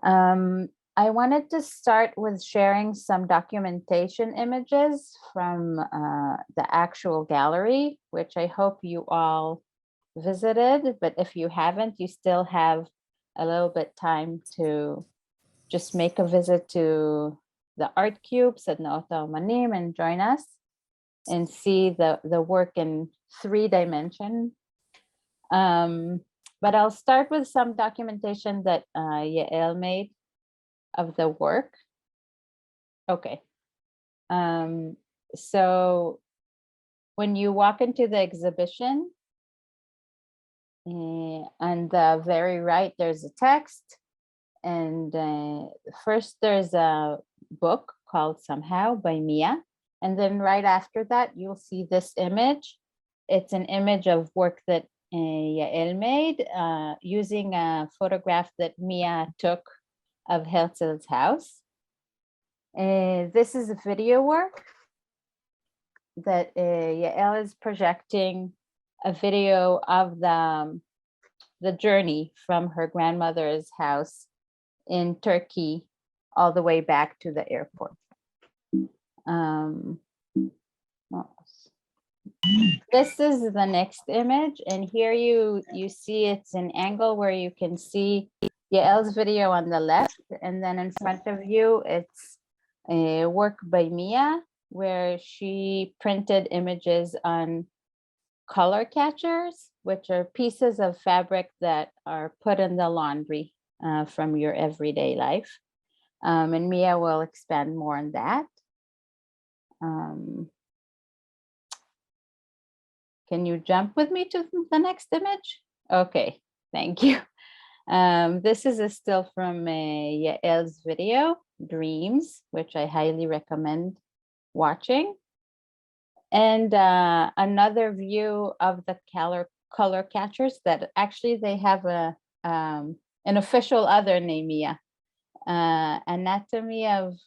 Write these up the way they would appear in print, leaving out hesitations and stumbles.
I wanted to start with sharing some documentation images from the actual gallery, which I hope you all visited, but if you haven't, you still have a little bit time to just make a visit to the art cubes at Naota Manim and join us and see the work in 3 dimensions. But I'll start with some documentation that Yael made of the work. Okay. So when you walk into the exhibition, on the very right, there's a text. And first there's a book called Somehow by Mia. And then right after that, you'll see this image. It's an image of work that Yael made using a photograph that Mia took of Herzl's house. This is a video work that Yael is projecting a video of the journey from her grandmother's house in Turkey all the way back to the airport. This is the next image, and here you see it's an angle where you can see Yael's video on the left, and then in front of you it's a work by Mia where she printed images on color catchers, which are pieces of fabric that are put in the laundry from your everyday life. And Mia will expand more on that. Can you jump with me to the next image? Okay, thank you. This is a still from Yael's video, Dreams, which I highly recommend watching. And another view of the color catchers that actually they have an official other name, Mia. Anatomy of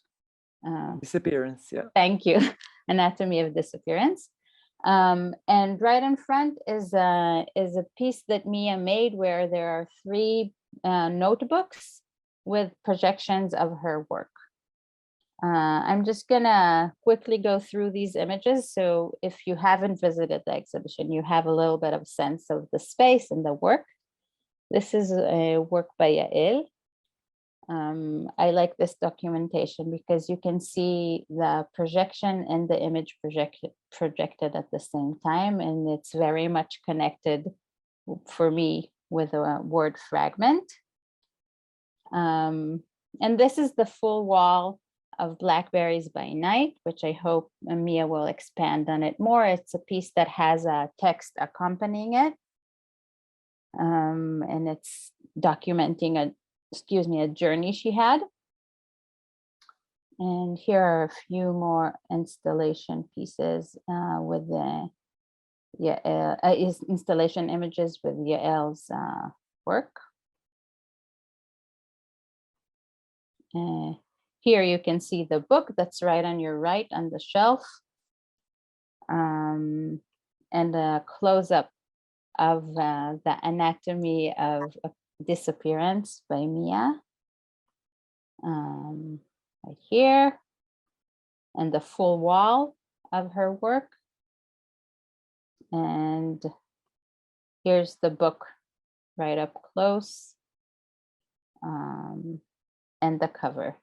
Disappearance, yeah. Thank you. Anatomy of Disappearance. And right in front is a piece that Mia made where there are 3 notebooks with projections of her work. I'm just gonna quickly go through these images. So if you haven't visited the exhibition, you have a little bit of sense of the space and the work. This is a work by Yael. I like this documentation because you can see the projection and the image projected at the same time, and it's very much connected for me with a word fragment. And this is the full wall of Blackberries by Night, which I hope Mia will expand on it more. It's a piece that has a text accompanying it. And it's documenting a journey she had. And here are a few more installation pieces with the installation images with Yael's work. Here you can see the book that's right on your right on the shelf, and a close-up of the Anatomy of Disappearance by Mia, right here, and the full wall of her work. And here's the book right up close, and the cover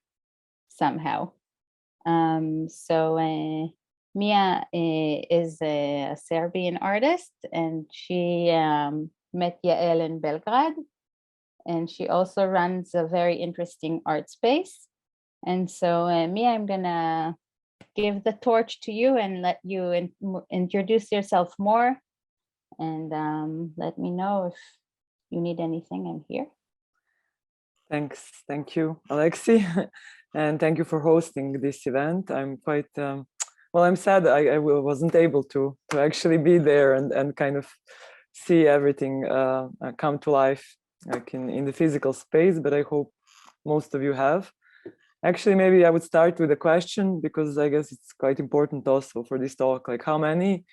somehow. So Mia is a Serbian artist, and she met Yael in Belgrade. And she also runs a very interesting art space. And so Mia, I'm gonna give the torch to you and let you introduce yourself more, and let me know if you need anything. I'm here. Thanks. Thank you, Alexi. And thank you for hosting this event. I'm quite, well, I'm sad I wasn't able to actually be there and kind of see everything come to life, like in the physical space, but I hope most of you have. Actually, maybe I would start with a question, because I guess it's quite important also for this talk. Like, how many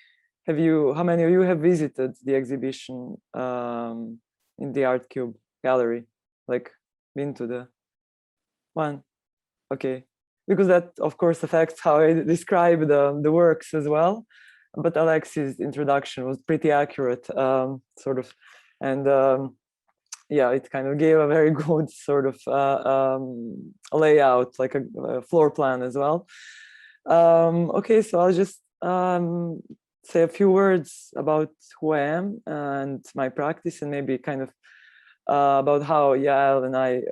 of you have visited the exhibition in the Art Cube gallery? Like, been to the One. Okay. Because that, of course, affects how I describe the works as well. But Alexi's introduction was pretty accurate, sort of. And yeah, it kind of gave a very good sort of layout, like a floor plan as well. Okay, so I'll just say a few words about who I am and my practice, and maybe kind of about how Yael and I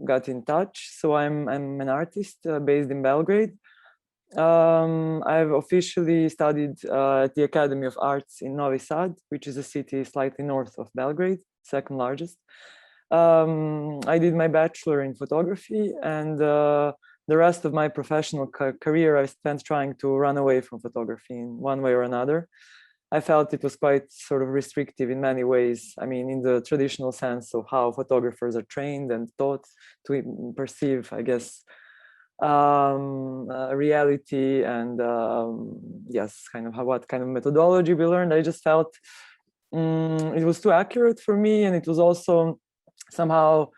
got in touch. So I'm an artist based in Belgrade. I've officially studied at the Academy of Arts in Novi Sad, which is a city slightly north of Belgrade, second largest. I did my bachelor in photography, and the rest of my professional career I spent trying to run away from photography in one way or another. I felt it was quite sort of restrictive in many ways. I mean, in the traditional sense of how photographers are trained and taught to perceive, I guess, reality, and yes, kind of what kind of methodology we learned. I just felt it was too accurate for me, and it was also somehow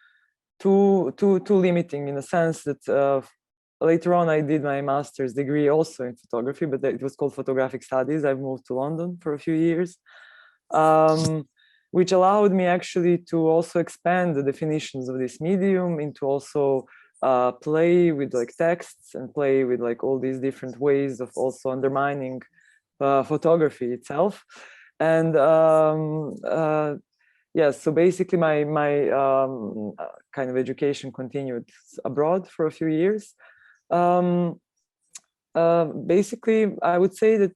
too limiting, in a sense that later on I did my master's degree also in photography, but it was called Photographic Studies. I've moved to London for a few years, which allowed me actually to also expand the definitions of this medium into also play with like texts and play with like all these different ways of also undermining photography itself. And yes, so basically my kind of education continued abroad for a few years. Basically, I would say that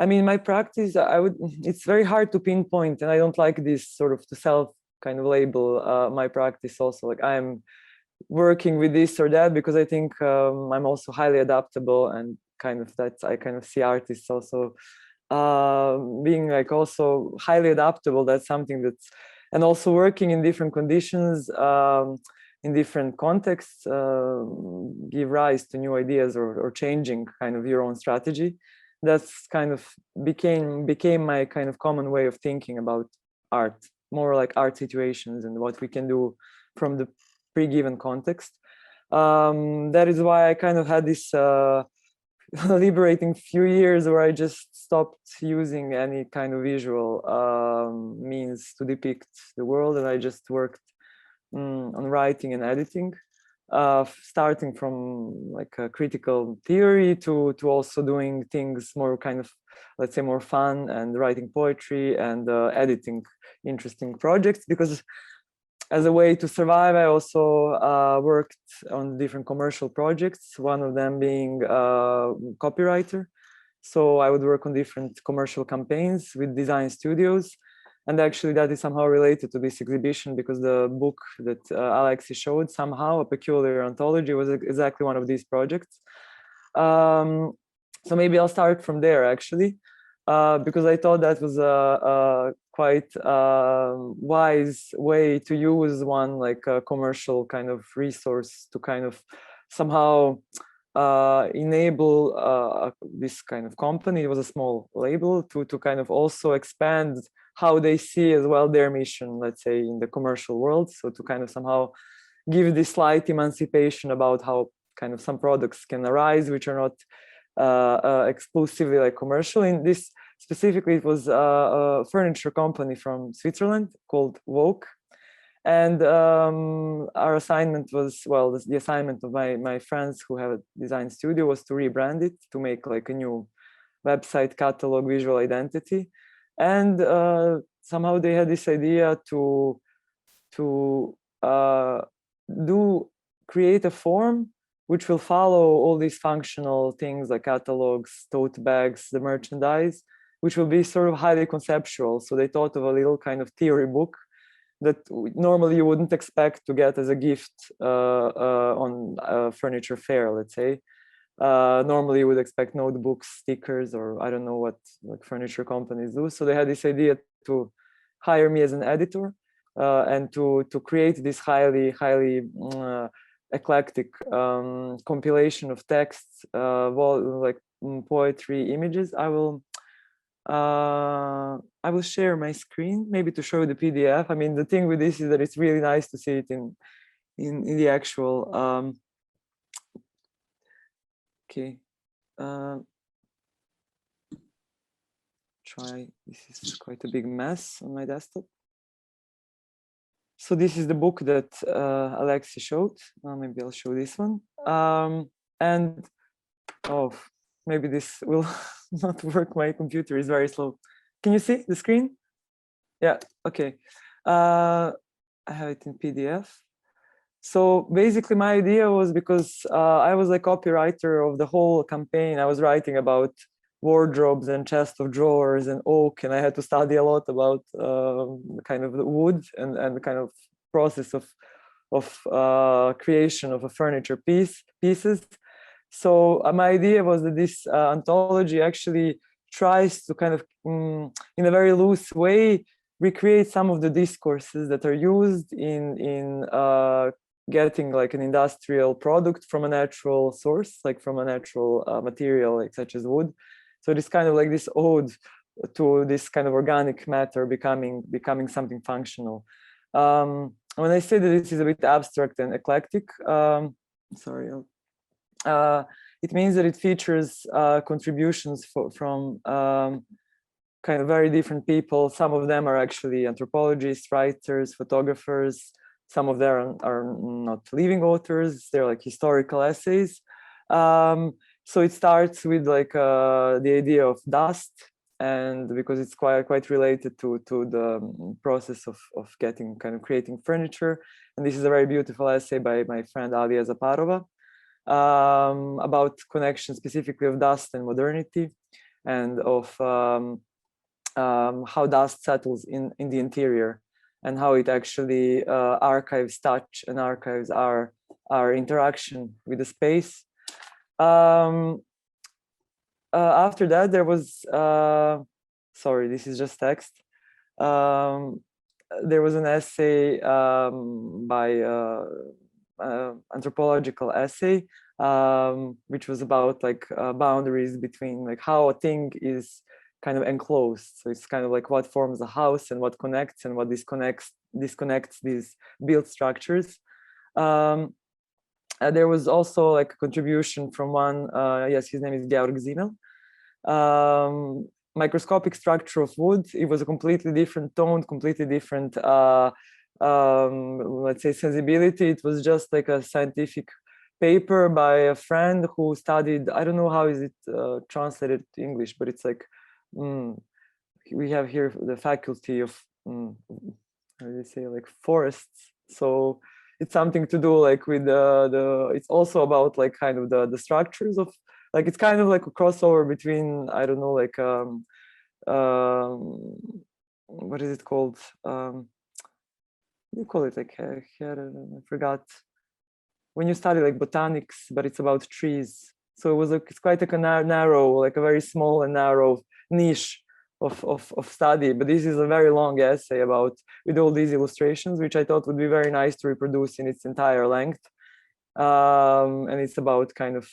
I mean, my practice, it's very hard to pinpoint, and I don't like this sort of to self kind of label my practice also, like I'm working with this or that, because I think I'm also highly adaptable, and kind of that I kind of see artists also being like also highly adaptable. That's something that's, and also working in different conditions, in different contexts, give rise to new ideas, or changing kind of your own strategy. That's kind of became my kind of common way of thinking about art, more like art situations and what we can do from the pre-given context. That is why I kind of had this liberating few years where I just stopped using any kind of visual means to depict the world, and I just worked on writing and editing, starting from like a critical theory to also doing things more kind of, let's say, more fun, and writing poetry and editing interesting projects, because as a way to survive, I also worked on different commercial projects, one of them being copywriter. So I would work on different commercial campaigns with design studios. And actually that is somehow related to this exhibition, because the book that Alexi showed, Somehow, A Peculiar Anthology, was exactly one of these projects. So maybe I'll start from there, actually, because I thought that was a quite wise way to use one like a commercial kind of resource to kind of somehow enable this kind of company. It was a small label to kind of also expand how they see as well their mission, let's say, in the commercial world. So to kind of somehow give this slight emancipation about how kind of some products can arise, which are not exclusively like commercial. In this specifically, it was a furniture company from Switzerland called Woke. And our assignment was, well, the assignment of my friends who have a design studio was to rebrand it, to make like a new website, catalog, visual identity. And somehow they had this idea to create a form which will follow all these functional things like catalogs, tote bags, the merchandise, which will be sort of highly conceptual. So they thought of a little kind of theory book that normally you wouldn't expect to get as a gift on a furniture fair, let's say. Normally you would expect notebooks, stickers, or I don't know what like furniture companies do. So they had this idea to hire me as an editor and to create this highly eclectic compilation of texts, like poetry, images. I will share my screen maybe to show the PDF. I mean, the thing with this is that it's really nice to see it in in the actual okay. Try, this is quite a big mess on my desktop. So this is the book that Alexi showed. Maybe I'll show this one. And oh, maybe this will not work. My computer is very slow. Can you see the screen? Yeah, okay. I have it in PDF. So basically my idea was, because I was like copywriter of the whole campaign. I was writing about wardrobes and chest of drawers and oak, and I had to study a lot about kind of the wood and the kind of process of creation of a furniture pieces. So my idea was that this anthology actually tries to kind of in a very loose way recreate some of the discourses that are used in getting like an industrial product from a natural source, like from a natural material, like such as wood. So it's kind of like this ode to this kind of organic matter becoming something functional. When I say that this is a bit abstract and eclectic, sorry, it means that it features contributions from kind of very different people. Some of them are actually anthropologists, writers, photographers. Some of them are not living authors. They're like historical essays. So it starts with like the idea of dust, and because it's quite related to the process of creating furniture. And this is a very beautiful essay by my friend Alia Zaparova about connection specifically of dust and modernity, and of how dust settles in the interior, and how it actually archives touch and archives our interaction with the space. After that, there was sorry, this is just text. There was an essay by anthropological essay, which was about like boundaries between like how a thing is kind of enclosed. So it's kind of like what forms a house and what connects and what disconnects these built structures. There was also like a contribution from one, yes, his name is Georg Zimmel. Microscopic structure of wood. It was a completely different tone, completely different, let's say, sensibility. It was just like a scientific paper by a friend who studied, I don't know how is it translated to English, but it's like, we have here the faculty of, how do you say, like forests. So it's something to do like with it's also about like kind of the structures of, like, it's kind of like a crossover between, I don't know, like what is it called? You call it like I forgot, when you study like botanics, but it's about trees. So it was like, it's quite like a narrow, like a very small and narrow niche of study. But this is a very long essay about, with all these illustrations, which I thought would be very nice to reproduce in its entire length. And it's about kind of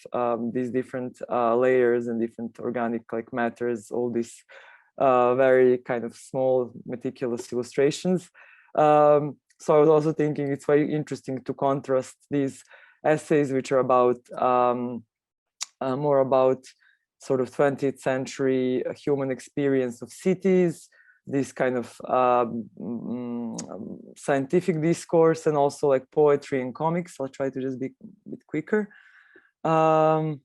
these different layers and different organic like matters, all these very kind of small meticulous illustrations. So I was also thinking it's very interesting to contrast these essays, which are about more about sort of 20th century human experience of cities, this kind of scientific discourse, and also like poetry and comics. I'll try to just be a bit quicker. I can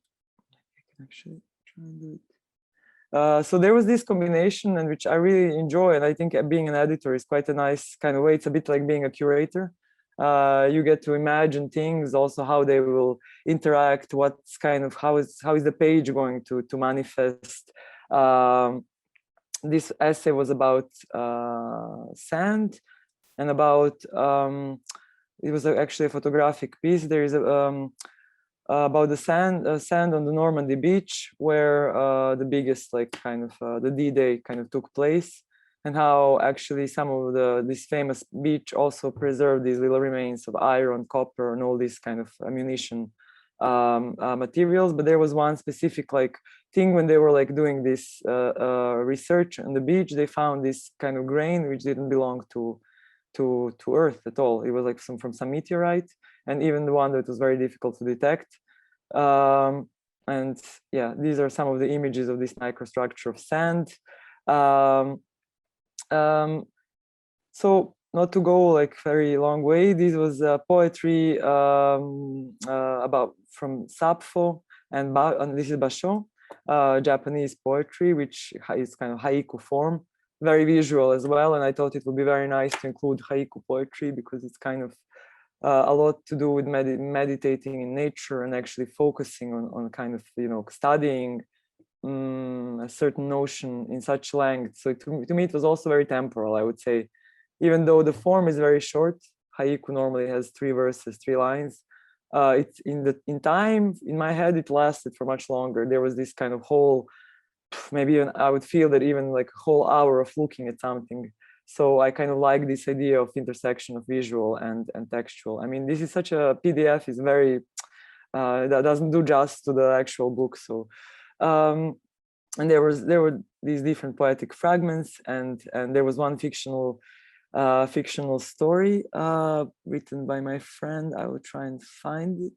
actually try and do it. So there was this combination, and which I really enjoy, and I think being an editor is quite a nice kind of way. It's a bit like being a curator. You get to imagine things, also how they will interact, what's kind of, how is the page going to manifest. This essay was about sand, and about it was actually a photographic piece. There is a about the sand on the Normandy beach, where the biggest like kind of the D-Day kind of took place, and how actually some of this famous beach also preserved these little remains of iron, copper, and all these kind of ammunition materials. But there was one specific like thing when they were like doing this research on the beach, they found this kind of grain which didn't belong to Earth at all. It was like from some meteorite. and even the one that was very difficult to detect. And yeah, these are some of the images of this microstructure of sand. So not to go like very long way, this was poetry about from Sappho, and this is Basho, Japanese poetry, which is kind of haiku form, very visual as well. And I thought it would be very nice to include haiku poetry because it's kind of a lot to do with meditating in nature and actually focusing on kind of, you know, studying a certain notion in such length. So to me, it was also very temporal, I would say. Even though the form is very short, haiku normally has 3 verses, 3 lines. It's in time, in my head, it lasted for much longer. There was this kind of whole, maybe even I would feel that even like a whole hour of looking at something. So I kind of like this idea of intersection of visual and textual. I mean, this is such a PDF is very, that doesn't do justice to the actual book. So, and there were these different poetic fragments, and there was one fictional story written by my friend. I will try and find it.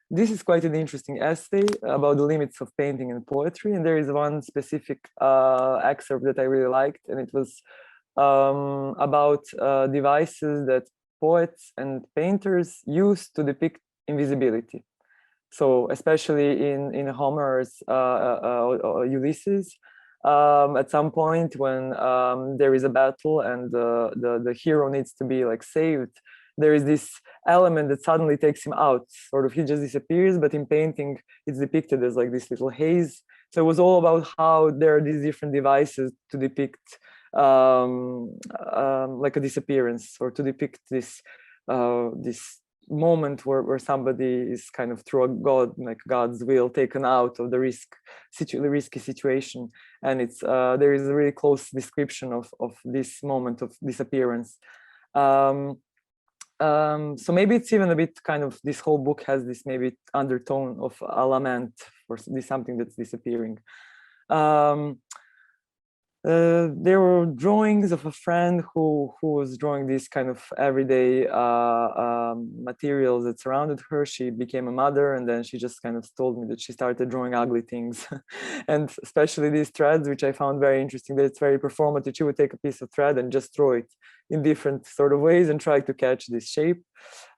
This is quite an interesting essay about the limits of painting and poetry, and there is one specific excerpt that I really liked, and it was about devices that poets and painters use to depict invisibility. So especially in Homer's Ulysses, at some point when there is a battle and the hero needs to be like saved, there is this element that suddenly takes him out. Sort of he just disappears, but in painting it's depicted as like this little haze. So it was all about how there are these different devices to depict like a disappearance, or to depict this this moment where somebody is kind of through a God's will taken out of the risky situation. And it's there is a really close description of this moment of disappearance. So maybe it's even a bit kind of, this whole book has this maybe undertone of a lament for something that's disappearing. There were drawings of a friend who was drawing these kind of everyday materials that surrounded her. She became a mother, and then she just kind of told me that she started drawing ugly things. And especially these threads, which I found very interesting, that it's very performative. She would take a piece of thread and just draw it in different sort of ways and try to catch this shape.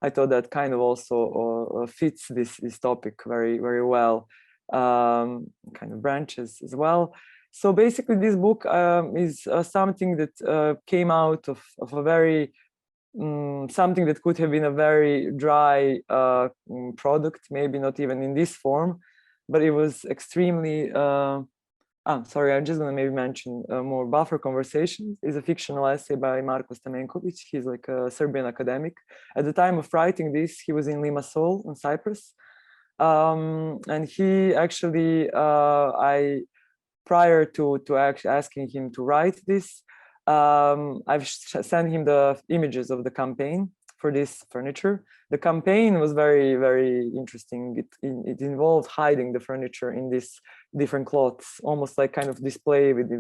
I thought that kind of also fits this topic very, very well. Kind of branches as well. So basically, this book is something that came out of a very something that could have been a very dry product, maybe not even in this form, but it was extremely. Sorry, I'm just going to maybe mention more. Buffer Conversations is a fictional essay by Tamenko. He's like a Serbian academic. At the time of writing this, he was in Limassol in Cyprus, and he actually prior to asking him to write this, I've sent him the images of the campaign for this furniture. The campaign was very, very interesting. It involved hiding the furniture in these different cloths, almost like kind of display with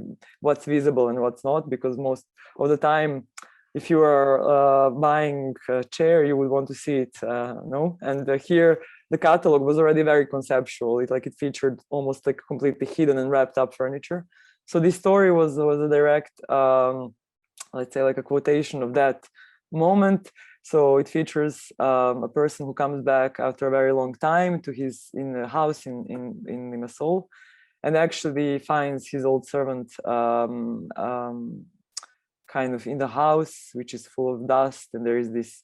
what's visible and what's not, because most of the time, if you are buying a chair, you would want to see it, no? And here, the catalog was already very conceptual. It featured almost like completely hidden and wrapped up furniture. So this story was a direct, let's say, like a quotation of that moment. So it features a person who comes back after a very long time to in a house in Limassol, and actually finds his old servant kind of in the house, which is full of dust, and there is this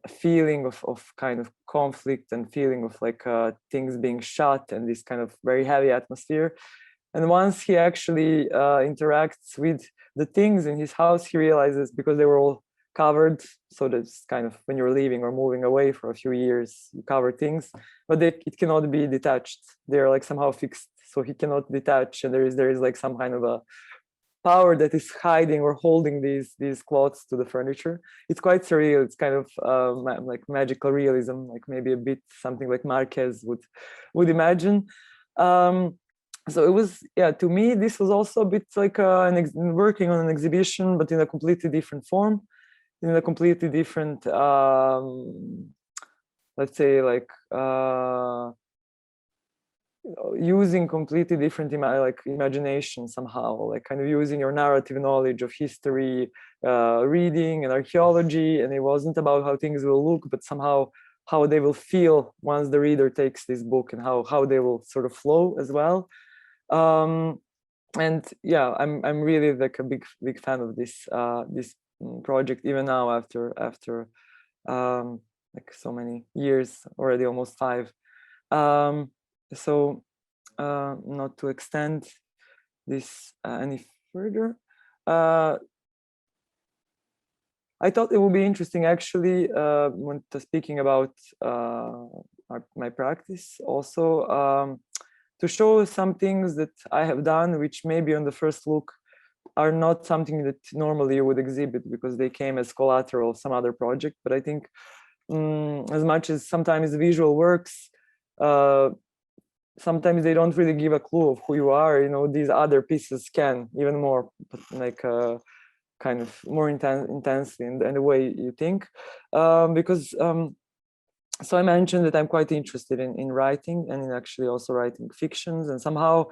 feeling of kind of conflict and feeling of like things being shut, and this kind of very heavy atmosphere. And once he actually interacts with the things in his house, he realizes, because they were all covered, so that's kind of when you're leaving or moving away for a few years, you cover things, but it cannot be detached. They're like somehow fixed, so he cannot detach, and there is like some kind of a power that is hiding or holding these cloths to the furniture. It's quite surreal. It's kind of like magical realism, like maybe a bit something like Marquez would imagine. So it was, yeah, to me, this was also a bit like working on an exhibition, but in a completely different form. in a completely different, let's say, like using completely different imagination somehow, like kind of using your narrative knowledge of history, reading and archaeology. And it wasn't about how things will look, but somehow how they will feel once the reader takes this book, and how they will sort of flow as well. And yeah, I'm really like a big fan of this this project even now, after like so many years already, almost 5. So not to extend this any further, I thought it would be interesting actually, when speaking about my practice also, to show some things that I have done, which maybe on the first look are not something that normally you would exhibit because they came as collateral of some other project. But I think as much as sometimes visual works, sometimes they don't really give a clue of who you are, you know, these other pieces can even more, like kind of more intensely in the way you think, because so I mentioned that I'm quite interested in writing, and in actually also writing fictions, and somehow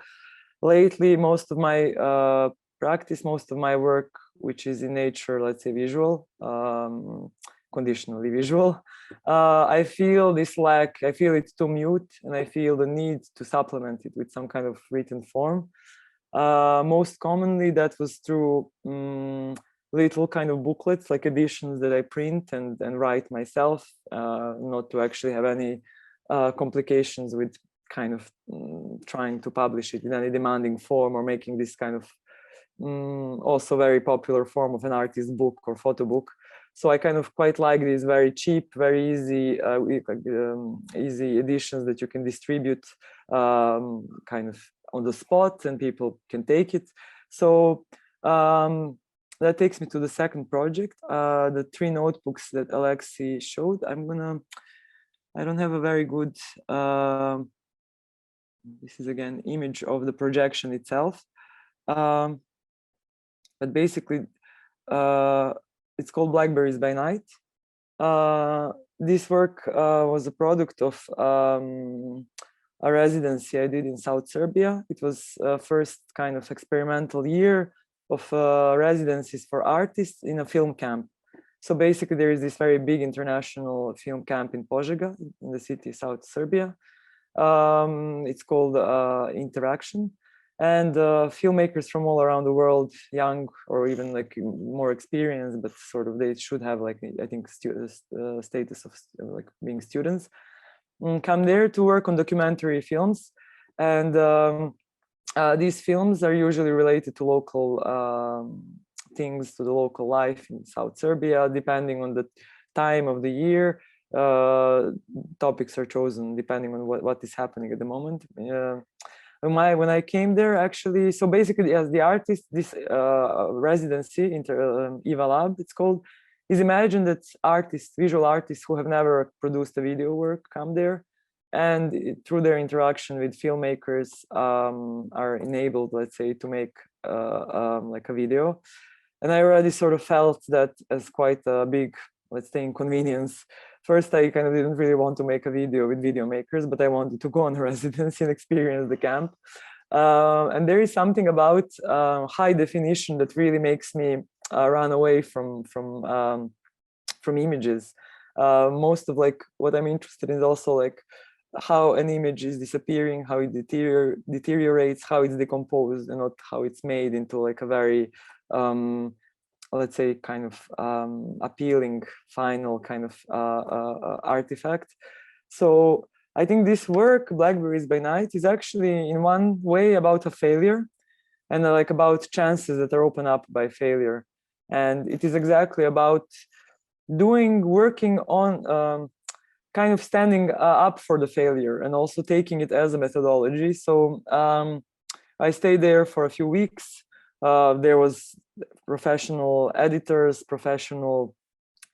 lately most of my practice, most of my work, which is in nature, let's say visual, conditionally visual, I feel this lack, I feel it's too mute, and I feel the need to supplement it with some kind of written form. Most commonly that was through little kind of booklets, like editions that I print and write myself, not to actually have any complications with kind of trying to publish it in any demanding form, or making this kind of also very popular form of an artist book or photo book. So I kind of quite like these very cheap, very easy, easy editions that you can distribute kind of on the spot, and people can take it. So that takes me to the second project, the 3 notebooks that Alexi showed. I don't have a very good, this is again image of the projection itself, but basically it's called Blackberries by Night. This work was a product of a residency I did in South Serbia. It was first kind of experimental year of residencies for artists in a film camp. So basically there is this very big international film camp in Požega, in the city South Serbia. It's called Interaction. And filmmakers from all around the world, young or even like more experienced, but sort of they should have like, I think, status of like being students, come there to work on documentary films. And these films are usually related to local things, to the local life in South Serbia, depending on the time of the year. Topics are chosen depending on what is happening at the moment. When I came there, actually, so basically as the artist, this residency, Eva Lab, it's called, is imagined that artists, visual artists who have never produced a video work come there, and through their interaction with filmmakers are enabled, let's say, to make like a video. And I already sort of felt that as quite a big, let's say, inconvenience. First, I kind of didn't really want to make a video with video makers, but I wanted to go on a residency and experience the camp. And there is something about high definition that really makes me run away from images. Most of like what I'm interested in is also like how an image is disappearing, how it deteriorates, how it's decomposed, and not how it's made into like a very let's say kind of appealing final kind of artifact. So I think this work, Blackberries by Night, is actually in one way about a failure, and like about chances that are opened up by failure. And it is exactly about working on kind of standing up for the failure, and also taking it as a methodology. So I stayed there for a few weeks. There was professional editors, professional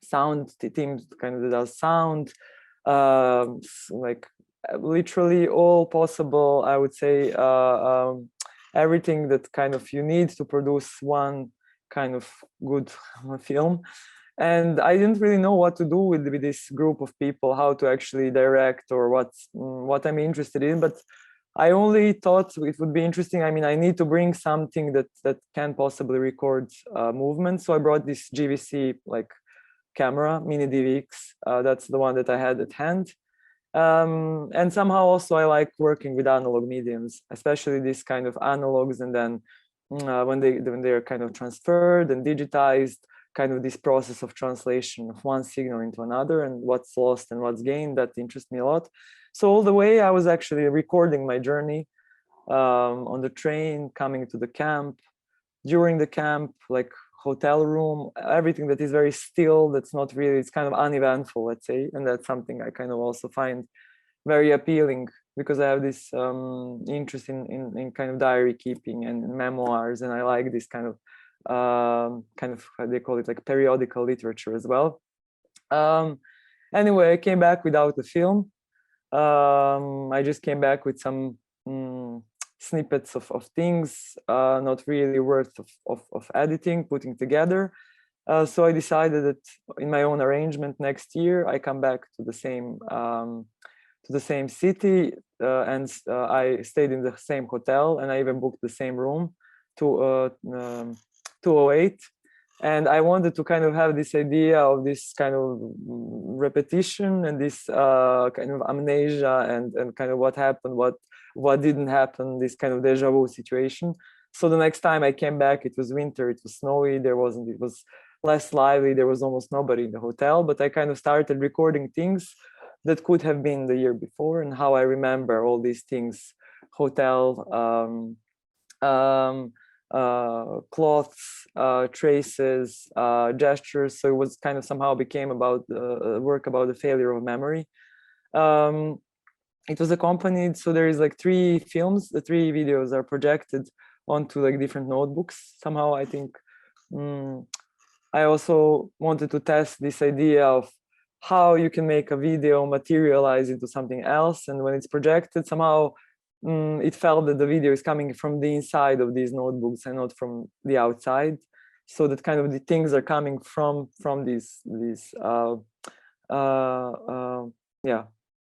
sound teams kind of does sound, like literally all possible, I would say, everything that kind of you need to produce one kind of good film. And I didn't really know what to do with this group of people, how to actually direct or what I'm interested in. But I only thought it would be interesting. I mean, I need to bring something that can possibly record movement. So I brought this GVC like camera, Mini DVX. That's the one that I had at hand. And somehow also I like working with analog mediums, especially these kind of analogs. And then when they're kind of transferred and digitized, kind of this process of translation of one signal into another and what's lost and what's gained, that interests me a lot. So all the way I was actually recording my journey on the train, coming to the camp, during the camp, like hotel room, everything that is very still, that's not really, it's kind of uneventful, let's say. And that's something I kind of also find very appealing, because I have this interest in kind of diary keeping and memoirs, and I like this kind of how they call it, like periodical literature as well. Anyway, I came back without the film. I just came back with some snippets of things, not really worth of editing, putting together. So I decided that in my own arrangement next year, I come back to the same city, and I stayed in the same hotel, and I even booked the same room to 208. And I wanted to kind of have this idea of this kind of repetition and this kind of amnesia and kind of what happened, what didn't happen, this kind of deja vu situation. So the next time I came back, it was winter, it was snowy, it was less lively, there was almost nobody in the hotel, but I kind of started recording things that could have been the year before, and how I remember all these things, hotel, cloths, traces, gestures. So it was kind of somehow became about work about the failure of memory. It was accompanied, so there is like 3 films, the 3 videos are projected onto like different notebooks. Somehow I think I also wanted to test this idea of how you can make a video materialize into something else, and when it's projected, somehow it felt that the video is coming from the inside of these notebooks and not from the outside. So that kind of the things are coming from these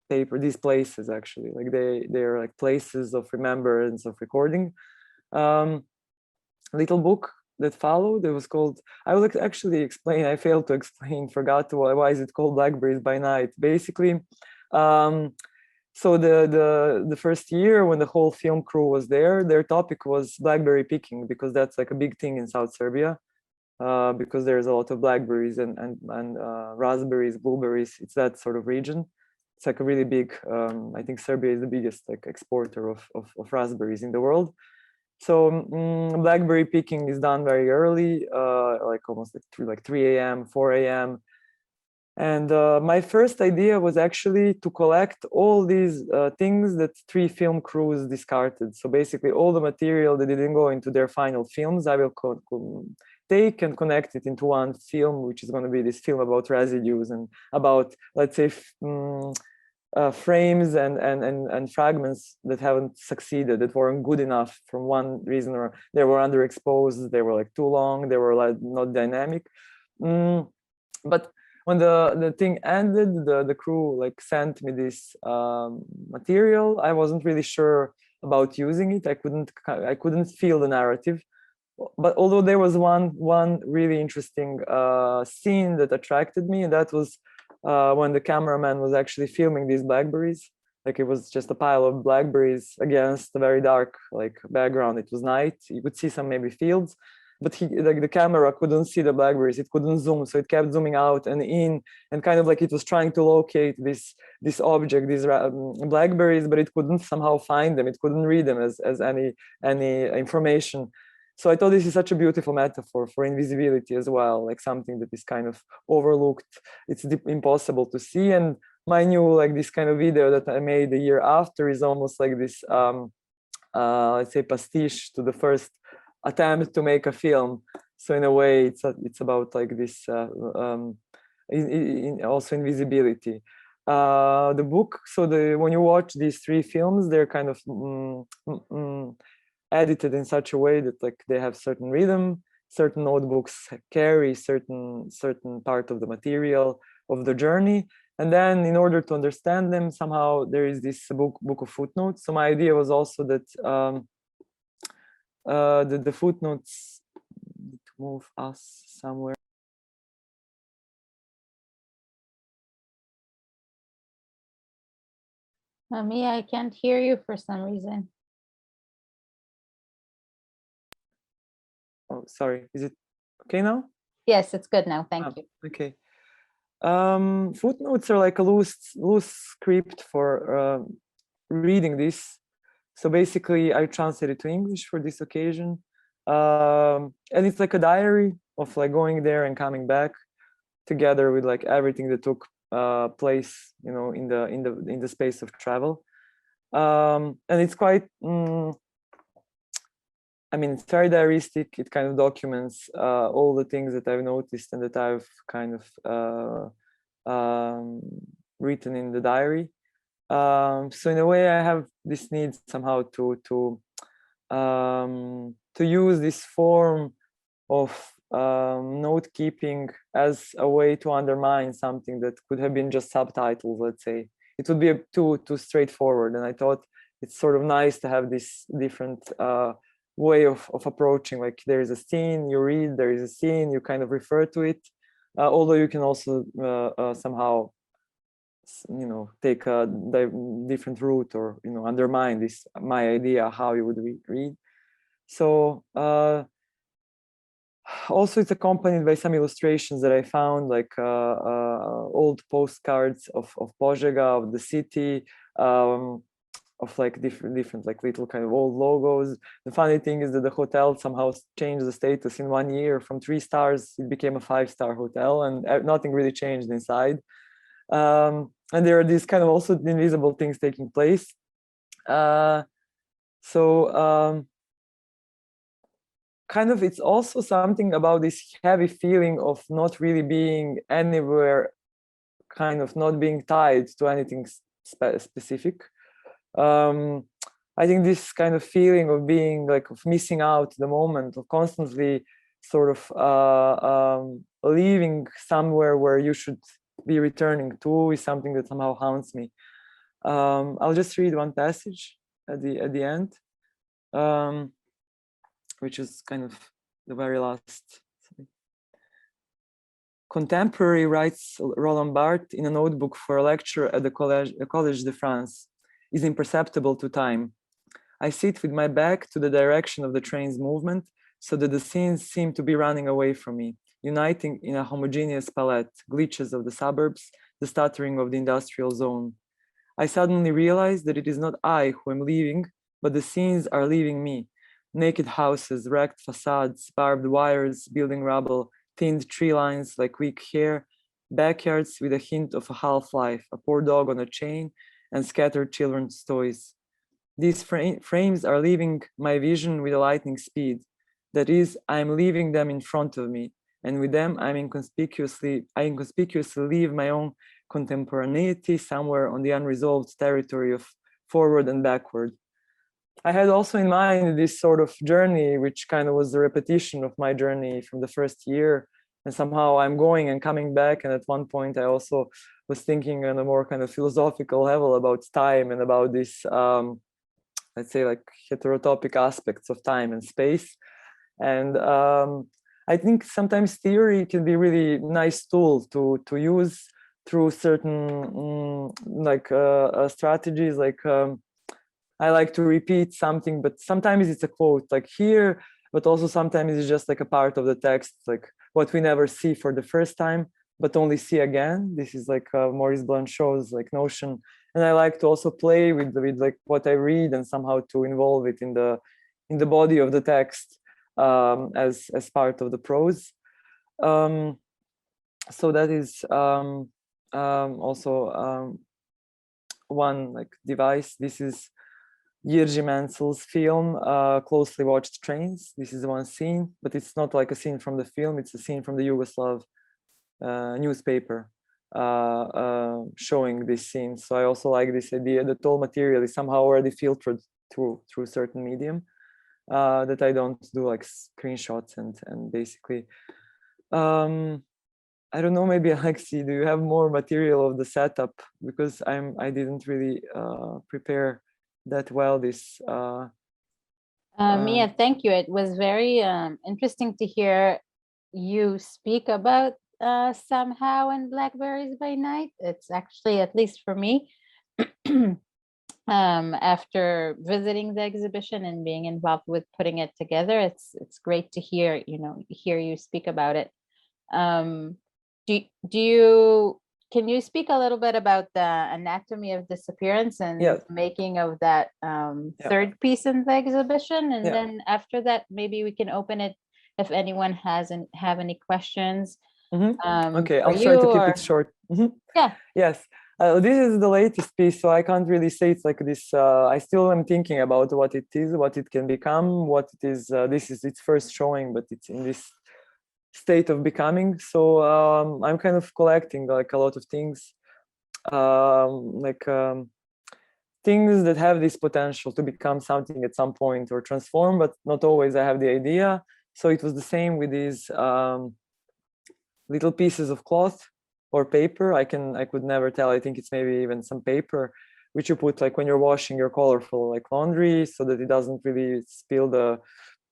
paper, these places, actually, like they're like places of remembrance, of recording. Little book that followed, it was called, I will actually explain, I failed to explain, forgot to, why is it called Blackberries by Night. Basically, so the first year when the whole film crew was there, their topic was blackberry picking, because that's like a big thing in South Serbia, because there's a lot of blackberries and raspberries, blueberries. It's that sort of region. It's like a really big, I think Serbia is the biggest like exporter of raspberries in the world. So blackberry picking is done very early, like almost like 3 a.m., 4 a.m. And my first idea was actually to collect all these things that 3 film crews discarded. So basically all the material that didn't go into their final films, I will take and connect it into one film, which is going to be this film about residues and about, let's say, frames and fragments that haven't succeeded, that weren't good enough from one reason, or they were underexposed, they were like too long, they were like not dynamic. But when the thing ended, the crew like sent me this material. I wasn't really sure about using it. I couldn't feel the narrative. But although there was one really interesting scene that attracted me, and that was when the cameraman was actually filming these blackberries. Like it was just a pile of blackberries against a very dark like background. It was night. You could see some maybe fields, but the camera couldn't see the blackberries. It couldn't zoom, so it kept zooming out and in, and kind of like it was trying to locate this object, these blackberries, but it couldn't somehow find them. It couldn't read them as any information. So I thought this is such a beautiful metaphor for invisibility as well, like something that is kind of overlooked. It's impossible to see. And my new like this kind of video that I made the year after is almost like this, let's say, pastiche to the first attempt to make a film. So in a way, it's about like this also invisibility. The book. So when you watch these 3 films, they're kind of. Edited in such a way that like they have certain rhythm, certain notebooks carry certain part of the material of the journey. And then in order to understand them, somehow there is this book of footnotes. So my idea was also that the footnotes need to move us somewhere. Mia, I can't hear you for some reason. Oh, sorry. Is it okay now? Yes, it's good now. Thank you. Okay. Footnotes are like a loose script for reading this. So basically, I translated to English for this occasion, and it's like a diary of like going there and coming back, together with like everything that took place, you know, in the space of travel. And it's quite. I mean, it's very diaristic. It kind of documents all the things that I've noticed and that I've kind of written in the diary. So in a way, I have this need somehow to use this form of note keeping as a way to undermine something that could have been just subtitles. Let's say it would be too straightforward, and I thought it's sort of nice to have this different way of approaching. Like there is a scene, you read, there is a scene, you kind of refer to it, although you can also somehow, you know, take a different route, or, you know, undermine this my idea how you would read. So also it's accompanied by some illustrations that I found, like old postcards of Požega, of the city, of like different like little kind of old logos. The funny thing is that the hotel somehow changed the status in 1 year. From 3 stars it became a 5-star hotel, and nothing really changed inside. And there are these kind of also invisible things taking place. Kind of it's also something about this heavy feeling of not really being anywhere, kind of not being tied to anything specific. I think this kind of feeling of being like of missing out the moment, of constantly sort of leaving somewhere where you should be returning to, is something that somehow haunts me. I'll just read one passage at the end, which is kind of the very last. Contemporary, writes Roland Barthes in a notebook for a lecture at the Collège de France, is imperceptible to time. I sit with my back to the direction of the train's movement, so that the scenes seem to be running away from me, uniting in a homogeneous palette, glitches of the suburbs, the stuttering of the industrial zone. I suddenly realize that it is not I who am leaving, but the scenes are leaving me. Naked houses, wrecked facades, barbed wires, building rubble, thinned tree lines like weak hair, backyards with a hint of a half-life, a poor dog on a chain, and scattered children's toys. These frames are leaving my vision with a lightning speed. That is, I am leaving them in front of me, and with them I inconspicuously leave my own contemporaneity somewhere on the unresolved territory of forward and backward. I had also in mind this sort of journey, which kind of was the repetition of my journey from the first year. And somehow I'm going and coming back. And at one point I also was thinking on a more kind of philosophical level about time and about this, let's say, like heterotopic aspects of time and space. And I think sometimes theory can be really nice tool to use through certain strategies. Like I like to repeat something, but sometimes it's a quote like here, but also sometimes it's just like a part of the text, like what we never see for the first time, but only see again. This is like Maurice Blanchot's like notion. And I like to also play with like what I read and somehow to involve it in the body of the text as part of the prose. So that is also one like device. This is Jiří Menzel's film, Closely Watched Trains. This is one scene, but it's not like a scene from the film, it's a scene from the Yugoslav newspaper showing this scene. So I also like this idea that all material is somehow already filtered through certain medium. that I don't do like screenshots and basically. I don't know, maybe Alexi, do you have more material of the setup? Because I didn't really prepare that well this. Mia, thank you. It was very interesting to hear you speak about Somehow and Blackberries by Night. It's actually, at least for me, after visiting the exhibition and being involved with putting it together, it's great to hear you speak about it. Can you speak a little bit about the anatomy of disappearance and Yes. making of that third piece in the exhibition? And Yeah. then after that, maybe we can open it if anyone have any questions. Okay, for I'll try to keep or- it short. Yeah. Yes. This is the latest piece, so I can't really say it's like this. I still am thinking about what it is, what it can become, what it is. This is its first showing, but it's in this state of becoming. So I'm kind of collecting like a lot of things, things that have this potential to become something at some point or transform, but not always I have the idea. So it was the same with these little pieces of cloth or paper. I could never tell. I think it's maybe even some paper, which you put like when you're washing your colorful like laundry, so that it doesn't really spill the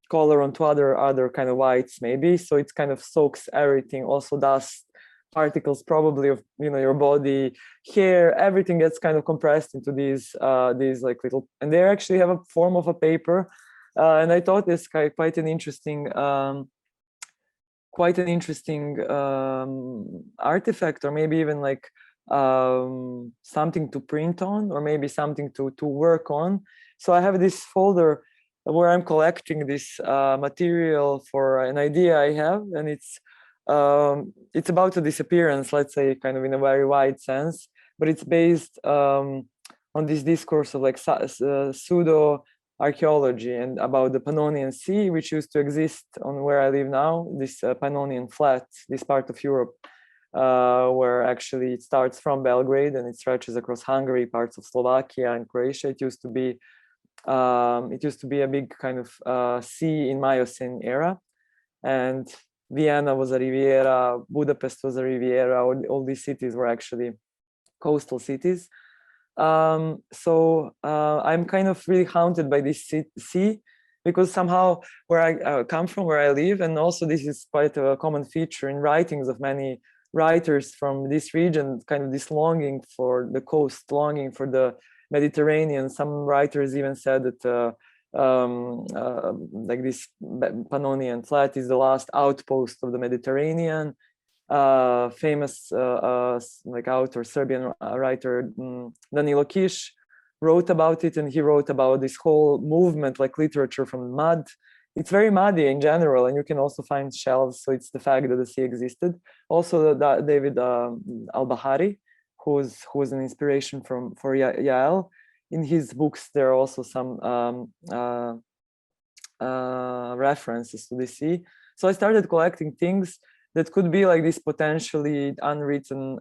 color onto other kind of whites maybe. So it kind of soaks everything, also dust, particles probably of your body, hair, everything gets kind of compressed into these like little, and they actually have a form of a paper. And I thought this quite an interesting artifact, or maybe even like something to print on, or maybe something to work on. So I have this folder where I'm collecting this material for an idea I have, and it's about a disappearance, let's say, kind of in a very wide sense, but it's based on this discourse of like pseudo archaeology and about the Pannonian Sea, which used to exist on where I live now, this Pannonian flat, this part of Europe, where actually it starts from Belgrade and it stretches across Hungary, parts of Slovakia and Croatia. It used to be a big kind of sea in Miocene era, and Vienna was a Riviera, Budapest was a Riviera. All these cities were actually coastal cities. So I'm kind of really haunted by this sea, because somehow where I come from, where I live, and also this is quite a common feature in writings of many writers from this region, kind of this longing for the coast, longing for the Mediterranean. Some writers even said that like this Pannonian flat is the last outpost of the Mediterranean. Famous like author, Serbian writer Danilo Kiš wrote about it, and he wrote about this whole movement, like literature from mud. It's very muddy in general, and you can also find shells. So it's the fact that the sea existed. Also, David Al-Bahari, who was an inspiration for Yael. In his books, there are also some references to the sea. So I started collecting things that could be like this potentially unwritten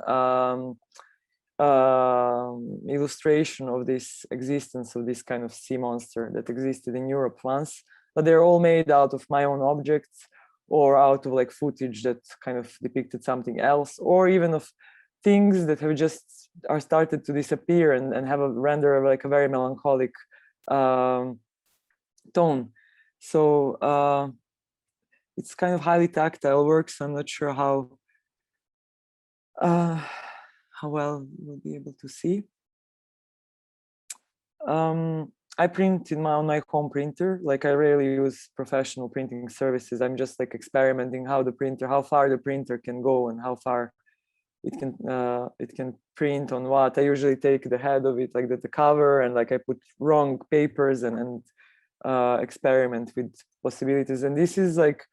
illustration of this existence of this kind of sea monster that existed in Europe once, but they're all made out of my own objects, or out of like footage that kind of depicted something else, or even of things that have just are started to disappear and have a render like a very melancholic tone. So it's kind of highly tactile work, so I'm not sure how well you'll be able to see. I print on my home printer. Like I rarely use professional printing services. I'm just like experimenting how far the printer can go and how far it can print on what. I usually take the head of it, like the cover, and like I put wrong papers and experiment with possibilities. And this is like,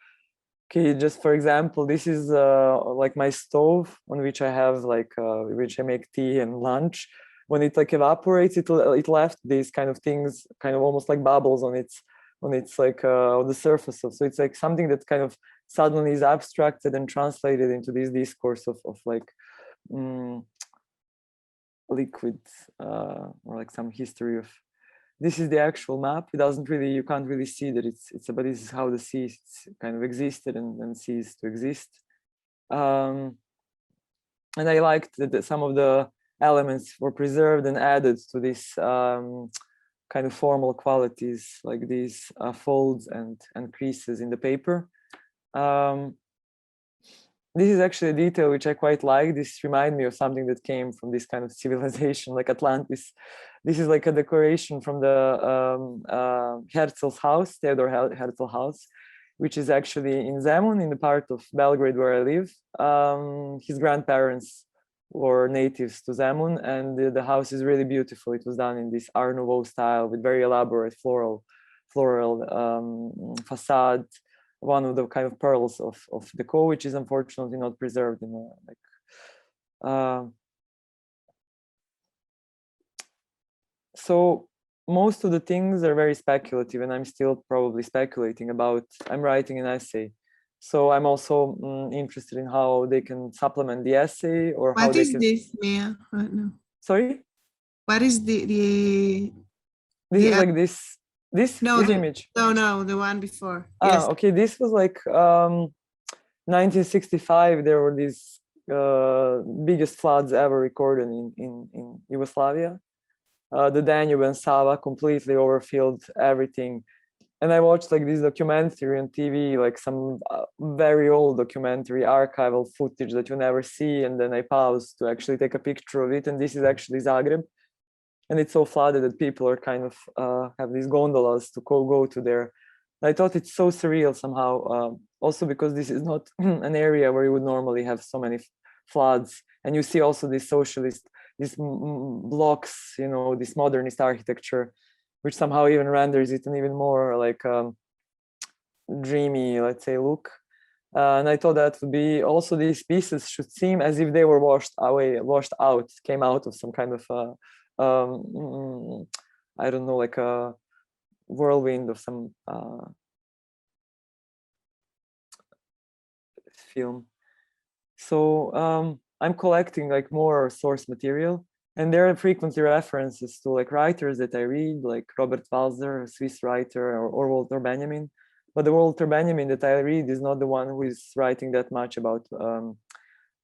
okay, just for example, this is like my stove on which I have like which I make tea and lunch. When it like evaporates, it left these kind of things, kind of almost like bubbles on its like on the surface of. So it's like something that kind of suddenly is abstracted and translated into this discourse of like liquid or like some history of this is the actual map. It doesn't really, you can't really see that but this is how the sea kind of existed and ceased to exist. And I liked that some of the elements were preserved and added to this kind of formal qualities, like these folds and creases in the paper. This is actually a detail which I quite like. This reminds me of something that came from this kind of civilization, like Atlantis. This is like a decoration from the Herzl's house, Theodor Herzl house, which is actually in Zemun, in the part of Belgrade where I live. His grandparents were natives to Zemun, and the house is really beautiful. It was done in this Art Nouveau style with very elaborate floral facade. One of the kind of pearls of deco, which is unfortunately not preserved in so most of the things are very speculative, and I'm still probably speculating about. I'm writing an essay, so I'm also interested in how they can supplement the essay, or how What they is can... this, Mia, right now? Sorry? What is this is like this image? No, the one before. Yes. Okay, this was like 1965. There were these biggest floods ever recorded in Yugoslavia. The Danube and Sava completely overfilled everything. And I watched like this documentary on TV, like some very old documentary archival footage that you never see. And then I paused to actually take a picture of it. And this is actually Zagreb. And it's so flooded that people are kind of have these gondolas to go to there. I thought it's so surreal somehow, also because this is not an area where you would normally have so many floods. And you see also this socialist, these blocks, you know, this modernist architecture, which somehow even renders it an even more like dreamy, let's say, look. And I thought that would be also, these pieces should seem as if they were washed out, came out of some kind of I don't know, like a whirlwind of some film. So I'm collecting like more source material, and there are frequently references to like writers that I read, like Robert Walser, a Swiss writer, or Walter Benjamin. But the Walter Benjamin that I read is not the one who is writing that much about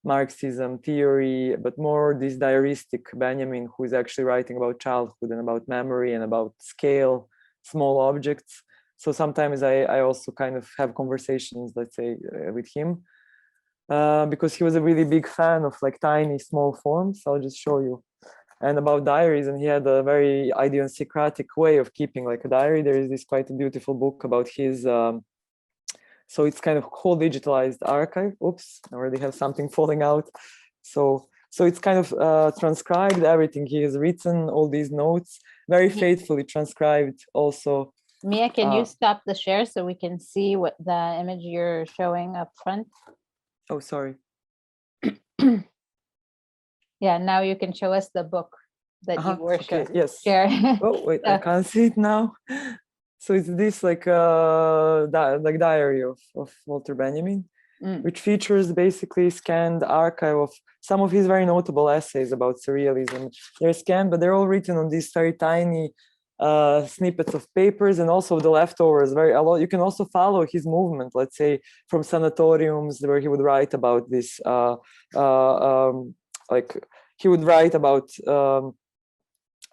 Marxism theory, but more this diaristic Benjamin, who is actually writing about childhood and about memory and about scale, small objects. So sometimes I also kind of have conversations, let's say, with him, because he was a really big fan of like tiny, small forms. I'll just show you. And about diaries, and he had a very idiosyncratic way of keeping like a diary. There is this quite a beautiful book about his so it's kind of whole digitalized archive. Oops, I already have something falling out. So it's kind of transcribed everything he has written, all these notes, very faithfully transcribed also. Mia, can you stop the share so we can see what the image you're showing up front? Oh, sorry. Yeah, now you can show us the book that you were sharing. Oh, wait, I can't see it now. So it's this like diary of Walter Benjamin, which features basically scanned archive of some of his very notable essays about surrealism. They're scanned, but they're all written on these very tiny snippets of papers, and also the leftovers. A lot. You can also follow his movement, let's say, from sanatoriums, where he would write about this. Like he would write about.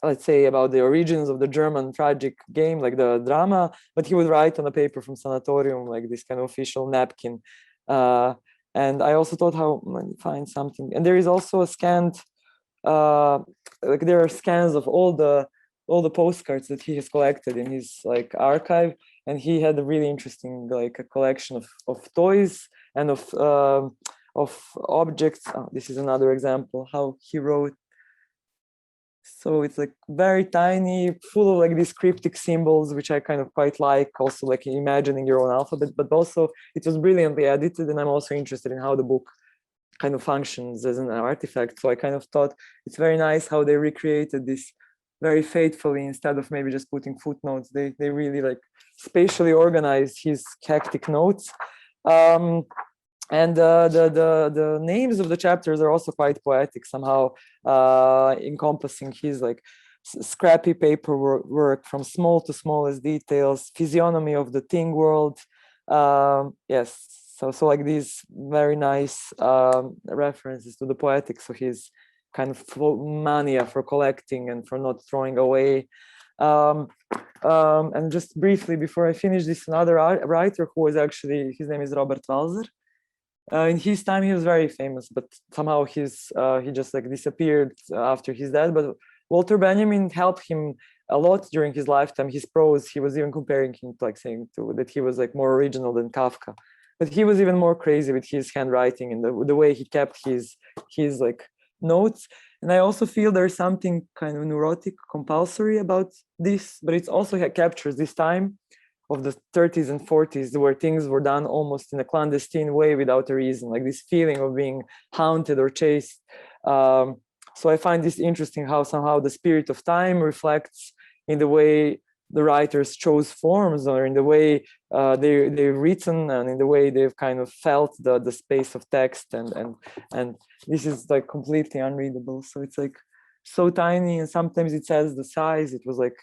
Let's say about the origins of the German tragic game, like the drama, but he would write on a paper from sanatorium, like this kind of official napkin. And I also thought how find something. And there is also a scanned, like there are scans of all the postcards that he has collected in his like archive. And he had a really interesting like a collection of toys and of objects. Oh, this is another example how he wrote. So it's like very tiny, full of like these cryptic symbols, which I kind of quite like. Also like imagining your own alphabet, but also it was brilliantly edited. And I'm also interested in how the book kind of functions as an artifact. So I kind of thought it's very nice how they recreated this very faithfully, instead of maybe just putting footnotes. They really like spatially organized his hectic notes. And the names of the chapters are also quite poetic, somehow encompassing his like scrappy paperwork from small to smallest details, physiognomy of the thing world. Yes, so like these very nice references to the poetic. So his kind of mania for collecting and for not throwing away. And just briefly before I finish this, another writer who was actually, his name is Robert Walser. In his time, he was very famous, but somehow he just like disappeared after his death. But Walter Benjamin helped him a lot during his lifetime. His prose, he was even comparing him to, like, saying that he was like more original than Kafka. But he was even more crazy with his handwriting and the way he kept his like notes. And I also feel there's something kind of neurotic, compulsory about this, but it also captures this time of the 30s and 40s where things were done almost in a clandestine way without a reason, like this feeling of being haunted or chased. So I find this interesting, how somehow the spirit of time reflects in the way the writers chose forms, or in the way they've written, and in the way they've kind of felt the space of text, and this is like completely unreadable. So it's like so tiny, and sometimes it says the size, it was like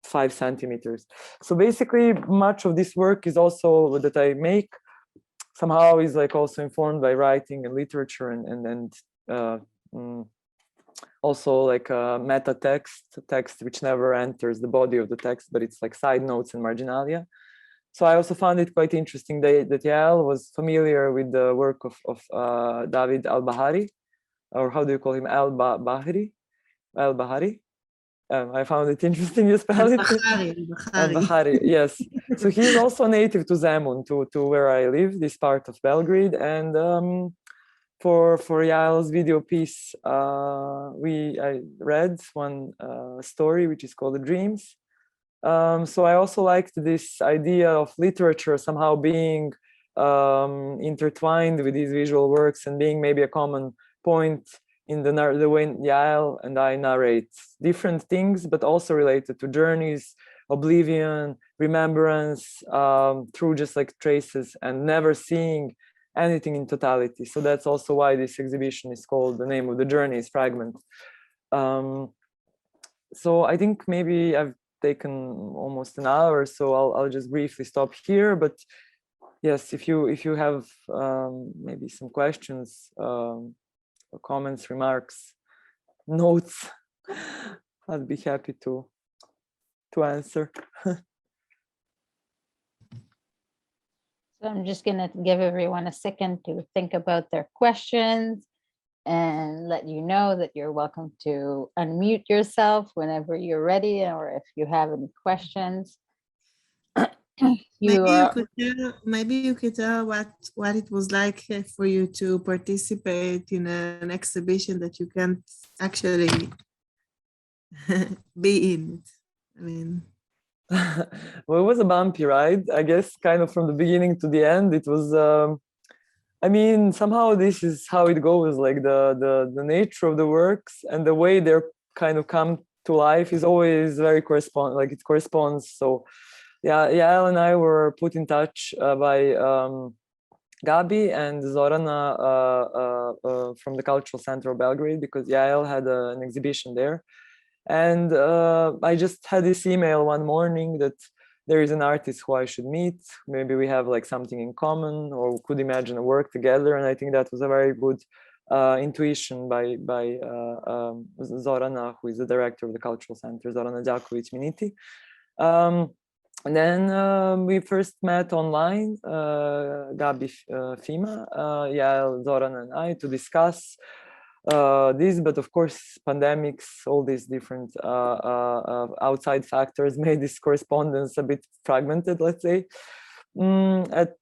5 centimeters. So basically much of this work is also that I make somehow is like also informed by writing and literature, and also like a meta text which never enters the body of the text, but it's like side notes and marginalia. So I also found it quite interesting that Yael was familiar with the work of David Al-Bahari, or how do you call him? Al-Bahari? Al-Bahari? I found it interesting you spell it. Al-Bahari, yes. So he's also native to Zemun, to where I live, this part of Belgrade. And for Yael's video piece, I read one story which is called The Dreams. So I also liked this idea of literature somehow being intertwined with these visual works and being maybe a common point in the way Yael and I narrate different things, but also related to journeys, oblivion, remembrance, through just like traces, and never seeing anything in totality. So that's also why this exhibition is called, the name of the journey is Fragment. So I think maybe I've taken almost an hour, so I'll just briefly stop here. But yes, if you have maybe some questions, comments, remarks, notes, I'd be happy to answer. So I'm just going to give everyone a second to think about their questions and let you know that you're welcome to unmute yourself whenever you're ready, or if you have any questions. Maybe you could tell what it was like for you to participate in an exhibition that you can't actually be in. I mean, well, it was a bumpy ride, I guess, kind of from the beginning to the end. It was I mean, somehow this is how it goes, like the nature of the works and the way they're kind of come to life is always very it corresponds. So yeah, Yael and I were put in touch by Gabi and Zorana from the Cultural Center of Belgrade, because Yael had an exhibition there. And I just had this email one morning that there is an artist who I should meet. Maybe we have like something in common, or could imagine a work together. And I think that was a very good intuition by Zorana, who is the director of the Cultural Center, Zorana Đaković-Miniti. And then we first met online, Gabi, Fima, Yael, Zoran, and I, to discuss this. But of course, pandemics, all these different outside factors made this correspondence a bit fragmented, let's say. At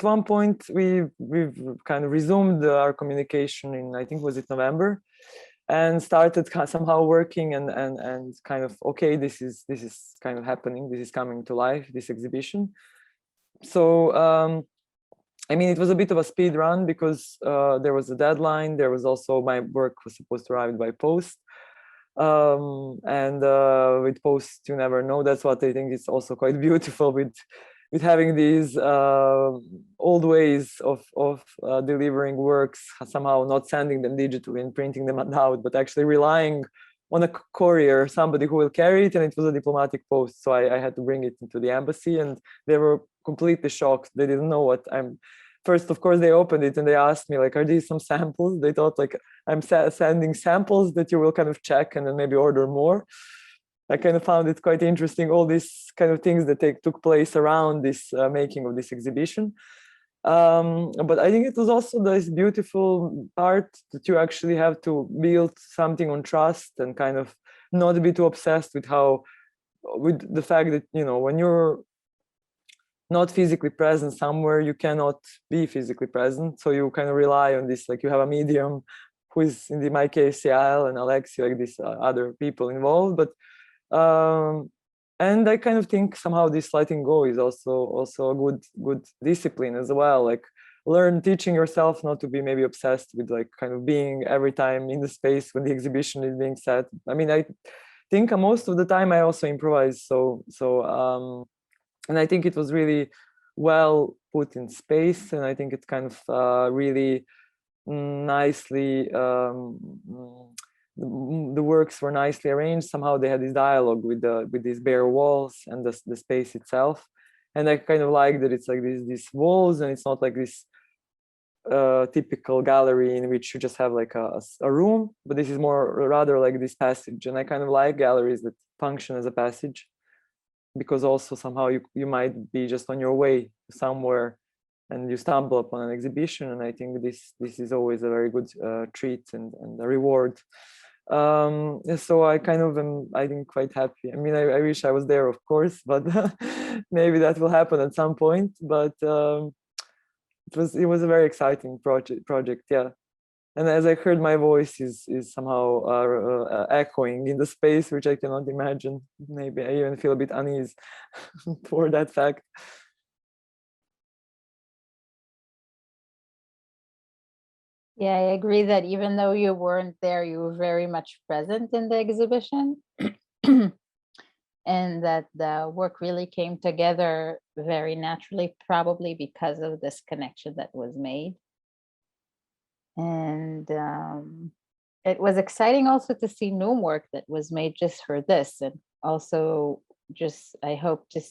one point, we've kind of resumed our communication in, I think, was it November? And started somehow working and kind of, okay, this is kind of happening. This is coming to life, this exhibition. So, I mean, it was a bit of a speed run because there was a deadline. There was also, my work was supposed to arrive by post. And with post, you never know. That's what I think is also quite beautiful with having these old ways of delivering works, somehow not sending them digitally and printing them out, but actually relying on a courier, somebody who will carry it, and it was a diplomatic post. So I had to bring it into the embassy, and they were completely shocked. They didn't know what I'm. First, of course, they opened it and they asked me, like, are these some samples? They thought, like, I'm sending samples that you will kind of check and then maybe order more. I kind of found it quite interesting, all these kind of things that took place around this making of this exhibition. But I think it was also this beautiful part that you actually have to build something on trust and kind of not be too obsessed with the fact that, you know, when you're not physically present somewhere, you cannot be physically present. So you kind of rely on this, like you have a medium who is, in my case, Yael and Alexi, like these other people involved. But and I kind of think somehow this letting go is also a good discipline as well. Like teaching yourself not to be maybe obsessed with like kind of being every time in the space when the exhibition is being set. I mean, I think most of the time I also improvise. And I think it was really well put in space, and I think it's kind of really nicely. The works were nicely arranged. Somehow they had this dialogue with these bare walls and the space itself, and I kind of like that it's like these walls, and it's not like this typical gallery in which you just have like a room, but this is rather like this passage. And I kind of like galleries that function as a passage, because also somehow you might be just on your way somewhere and you stumble upon an exhibition, and I think this is always a very good treat and a reward. So I kind of am, I think, quite happy. I mean, I wish I was there, of course, but maybe that will happen at some point. But it was a very exciting project, yeah. And as I heard, my voice is somehow echoing in the space, which I cannot imagine. Maybe I even feel a bit uneasy for that fact. Yeah, I agree that even though you weren't there, you were very much present in the exhibition. And that the work really came together very naturally, probably because of this connection that was made. And it was exciting also to see new work that was made just for this. And also just, I hope to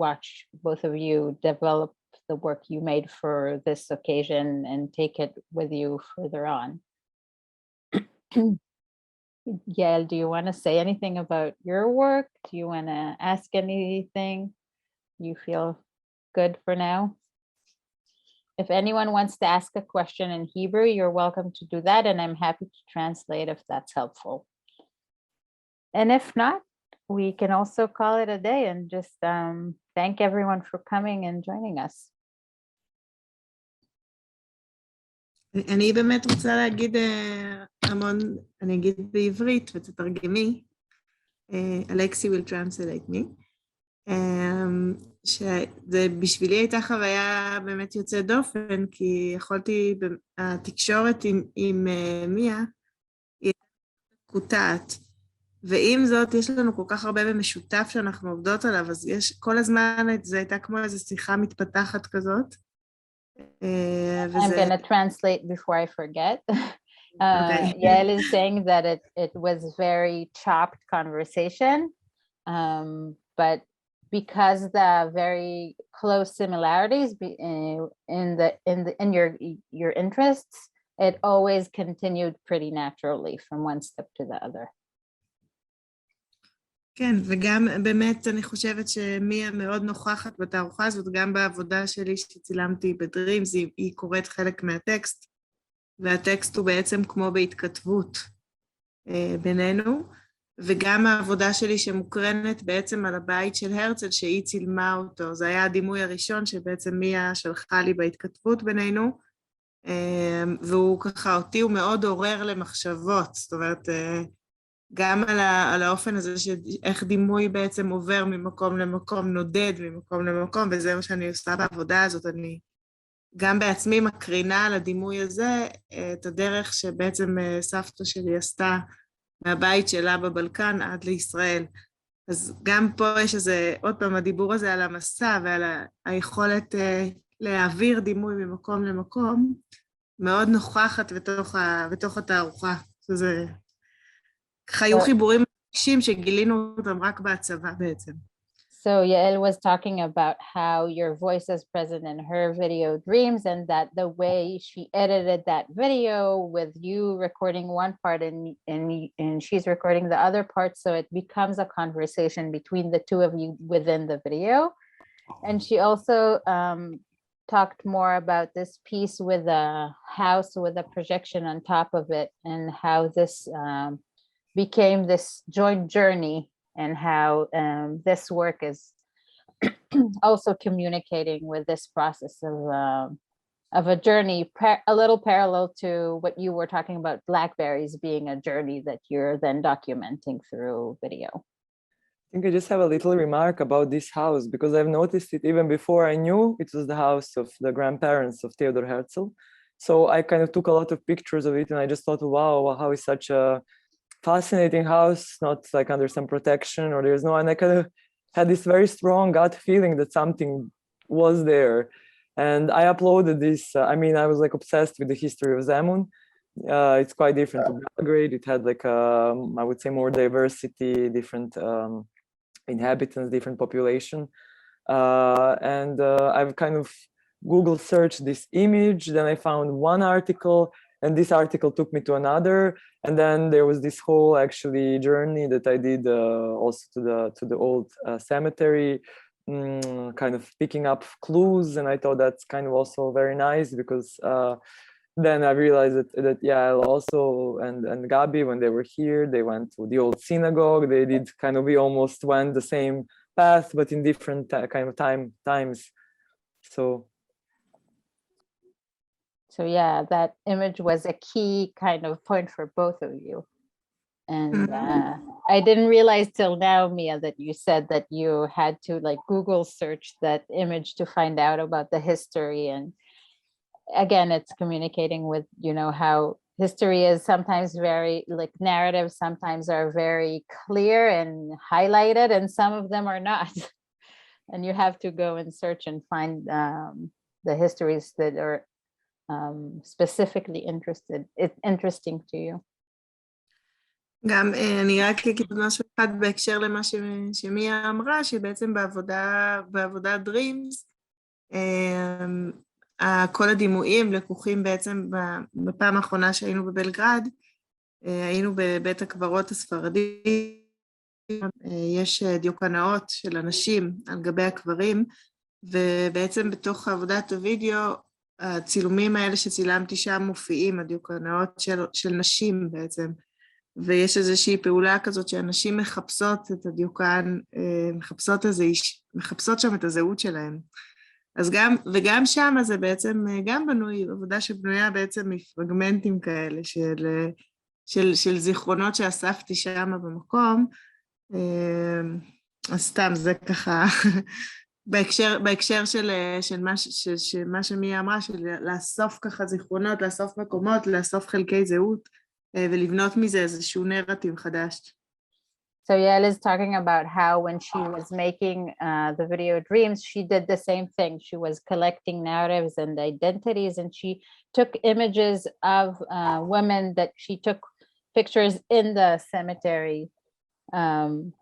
watch both of you develop the work you made for this occasion and take it with you further on. Yael, do you want to say anything about your work? Do you want to ask anything? You feel good for now? If anyone wants to ask a question in Hebrew, you're welcome to do that, and I'm happy to translate if that's helpful. And if not, we can also call it a day and just thank everyone for coming and joining us. אני באמת רוצה להגיד המון, אני אגיד בעברית ותתרגמי. אלכסי will translate me. שזה בשבילי הייתה חוויה באמת יוצאת דופן, כי יכולתי, התקשורת עם מיה היא קוטעת, ועם זאת יש לנו כל כך הרבה במשותף שאנחנו עובדות עליו, אז יש כל הזמן, זה הייתה כמו איזו שיחה מתפתחת כזאת. I'm going to translate before I forget. Okay. Yael is saying that it was very chopped conversation, but because the very close similarities in your interests, it always continued pretty naturally from one step to the other. כן, וגם באמת אני חושבת שמיה מאוד נוכחת בתערוכה הזאת, גם בעבודה שלי שצילמתי בדרימס, היא קוראת חלק מהטקסט, והטקסט הוא בעצם כמו בהתכתבות בינינו, וגם העבודה שלי שמוקרנת בעצם על הבית של הרצל, שהיא צילמה אותו, זה היה הדימוי הראשון שבעצם מיה שלחה לי בהתכתבות בינינו, והוא ככה אותי, הוא מאוד עורר למחשבות, זאת אומרת, גם על האופן הזה שאיך דימוי בעצם עובר ממקום למקום, נודד ממקום למקום, וזה מה שאני עושה בעבודה הזאת, אני גם בעצמי מקרינה על הדימוי הזה, את הדרך שבעצם סבתא שלי עשתה מהבית שלה בבלקן עד לישראל. אז גם פה יש איזה, עוד פעם, הדיבור הזה על המסע ועל היכולת להעביר דימוי ממקום למקום, מאוד נוכחת בתוך התערוכה, שזה היו חיבורים אישים שגילינו אותם רק בהצבה בעצם. So Yael was talking about how your voice is present in her video Dreams, and that the way she edited that video with you recording one part and she's recording the other part, so it becomes a conversation between the two of you within the video. And she also talked more about this piece with a house with a projection on top of it, and how this became this joint journey, and how this work is also communicating with this process of a journey, a little parallel to what you were talking about, Blackberries being a journey that you're then documenting through video. I think I just have a little remark about this house, because I've noticed it even before I knew it was the house of the grandparents of Theodor Herzl. So I kind of took a lot of pictures of it, and I just thought, wow, how is such a fascinating house, not like under some protection, or there's no, and I kind of had this very strong gut feeling that something was there. And I uploaded this, I mean, I was like obsessed with the history of Zemun. It's quite different to Belgrade. It had like, I would say, more diversity, different inhabitants, different population. And I've kind of Google searched this image, then I found one article, and this article took me to another, and then there was this whole actually journey that I did also to the old cemetery, kind of picking up clues, and I thought that's kind of also very nice, because then I realized that yeah, also and Gabi, when they were here, they went to the old synagogue. They did kind of, we almost went the same path, but in different kind of times. So yeah, that image was a key kind of point for both of you. And I didn't realize till now, Mia, that you said that you had to like Google search that image to find out about the history. And again, it's communicating with, you know, how history is sometimes very like narratives sometimes are very clear and highlighted, and some of them are not. And you have to go and search and find the histories that are specifically interesting to you. גם אני רק אגיד משהו אחד בהקשר למה שמיה אמרה, שבעצם בעבודה Dreams, כל הדימויים לקוחים בעצם בפעם האחרונה שהיינו בבלגרד, היינו בבית הקברות הספרדי, יש דיוקנאות של אנשים על גבי הקברים, ובעצם בתוך עבודת הוידאו, הצילומים האלה שצילמתי שם מופיעים, הדיוקנאות של נשים בעצם, ויש איזושהי פעולה כזאת שאנשים מחפשות את הדיוקן, מחפשות שם את הזהות שלהם. אז וגם שם זה בעצם גם בנוי, עבודה שבנויה בעצם מפרגמנטים כאלה של זיכרונות שאספתי שם במקום, אז סתם זה ככה, בהקשר של מה שמיה אמרה, של לאסוף ככה זיכרונות, לאסוף מקומות, לאסוף חלקי זהות, ולבנות מזה איזשהו נרטיב חדש. So Yael is talking about how when she was making the video Dreams, she did the same thing. She was collecting narratives and identities, and she took images of women that she took pictures in the cemetery and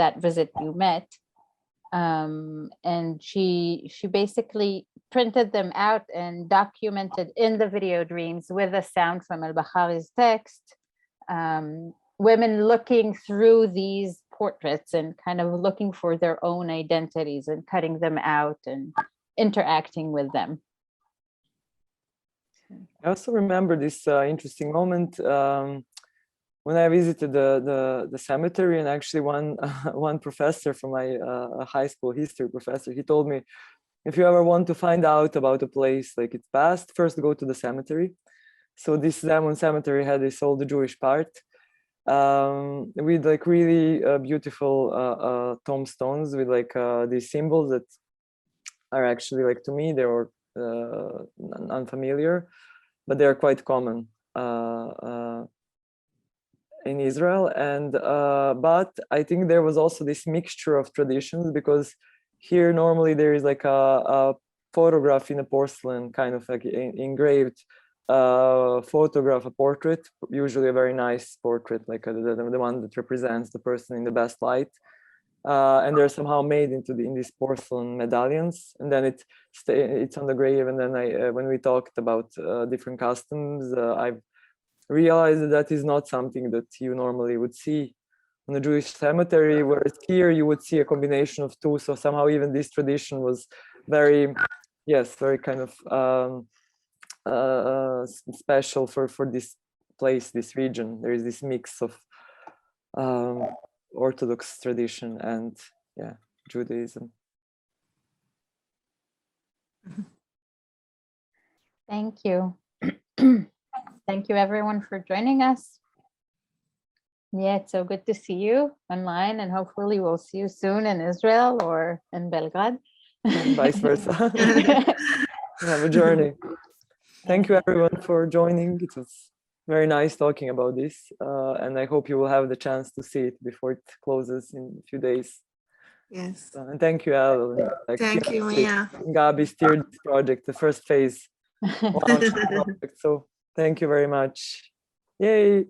that visit you met. And she basically printed them out and documented in the video Dreams with a sound from Al-Bahari's text, women looking through these portraits and kind of looking for their own identities and cutting them out and interacting with them. I also remember this interesting moment when I visited the cemetery, and actually one professor from my high school history professor, he told me, if you ever want to find out about a place like its past, first go to the cemetery. So this Zemun cemetery had this old Jewish part with like really beautiful tombstones with like these symbols that are actually, like, to me, they were unfamiliar, but they are quite common in Israel. And but I think there was also this mixture of traditions, because here normally there is like a photograph in a porcelain, kind of like engraved photograph a portrait, usually a very nice portrait, like the one that represents the person in the best light. And they're somehow made in these porcelain medallions, and then it's on the grave. And then when we talked about different customs, I've realized that is not something that you normally would see in a Jewish cemetery, whereas here you would see a combination of two. So somehow even this tradition was very kind of special for this place, this region. There is this mix of Orthodox tradition and Judaism. Thank you. Thank you everyone for joining us. Yeah, it's so good to see you online, and hopefully we'll see you soon in Israel or in Belgrade. And vice versa. Have a journey. Thank you everyone for joining. It was very nice talking about this, and I hope you will have the chance to see it before it closes in a few days. Yes. And thank you, Al. Thank you, Mia. Gabi steered this project, the first phase. So thank you very much. Yay.